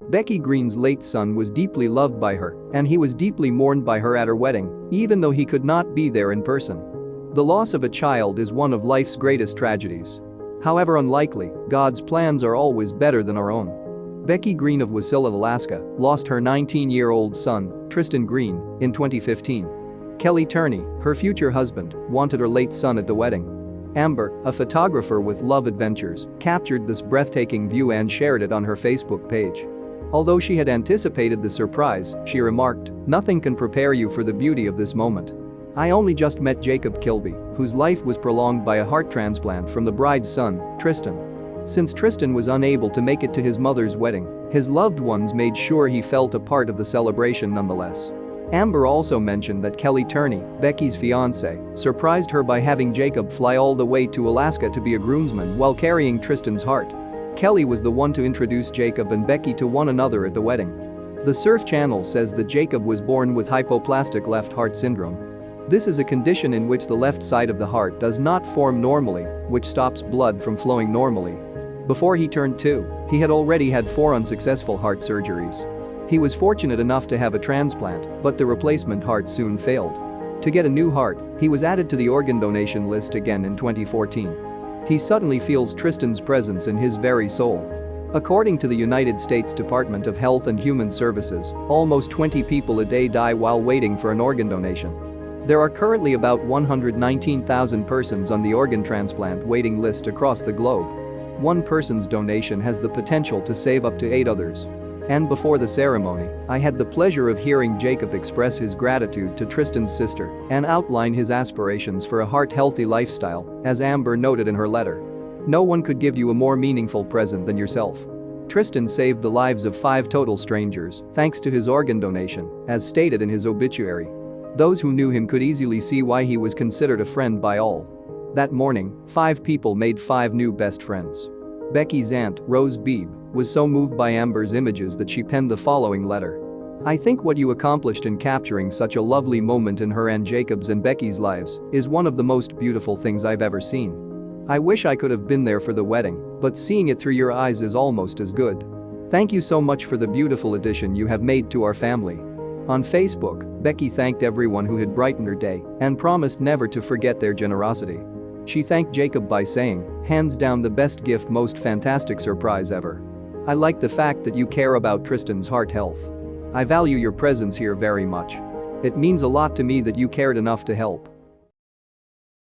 Becky Green's late son was deeply loved by her, and he was deeply mourned by her at her wedding, even though he could not be there in person. The loss of a child is one of life's greatest tragedies. However unlikely, God's plans are always better than our own. Becky Green of Wasilla, Alaska, lost her 19-year-old son, Tristan Green, in 2015. Kelly Turney, her future husband, wanted her late son at the wedding. Amber, a photographer with love adventures, captured this breathtaking view and shared it on her Facebook page. Although she had anticipated the surprise, she remarked, "Nothing can prepare you for the beauty of this moment. I only just met Jacob Kilby, whose life was prolonged by a heart transplant from the bride's son, Tristan. Since Tristan was unable to make it to his mother's wedding, his loved ones made sure he felt a part of the celebration nonetheless." Amber also mentioned that Kelly Turney, Becky's fiancé, surprised her by having Jacob fly all the way to Alaska to be a groomsman while carrying Tristan's heart. Kelly was the one to introduce Jacob and Becky to one another at the wedding. The Surf Channel says that Jacob was born with hypoplastic left heart syndrome. This is a condition in which the left side of the heart does not form normally, which stops blood from flowing normally. Before he turned 2, he had already had 4 unsuccessful heart surgeries. He was fortunate enough to have a transplant, but the replacement heart soon failed. To get a new heart, he was added to the organ donation list again in 2014. He suddenly feels Tristan's presence in his very soul. According to the United States Department of Health and Human Services, almost 20 people a day die while waiting for an organ donation. There are currently about 119,000 persons on the organ transplant waiting list across the globe. One person's donation has the potential to save up to 8 others. And before the ceremony, I had the pleasure of hearing Jacob express his gratitude to Tristan's sister and outline his aspirations for a heart-healthy lifestyle, as Amber noted in her letter. "No one could give you a more meaningful present than yourself. Tristan saved the lives of 5 total strangers thanks to his organ donation," as stated in his obituary. Those who knew him could easily see why he was considered a friend by all. That morning, 5 people made 5 new best friends. Becky's aunt, Rose Beebe, was so moved by Amber's images that she penned the following letter. "I think what you accomplished in capturing such a lovely moment in her and Jacob's and Becky's lives is one of the most beautiful things I've ever seen. I wish I could have been there for the wedding, but seeing it through your eyes is almost as good. Thank you so much for the beautiful addition you have made to our family." On Facebook, Becky thanked everyone who had brightened her day and promised never to forget their generosity. She thanked Jacob by saying, "Hands down the best gift, most fantastic surprise ever. I like the fact that you care about Tristan's heart health. I value your presence here very much. It means a lot to me that you cared enough to help."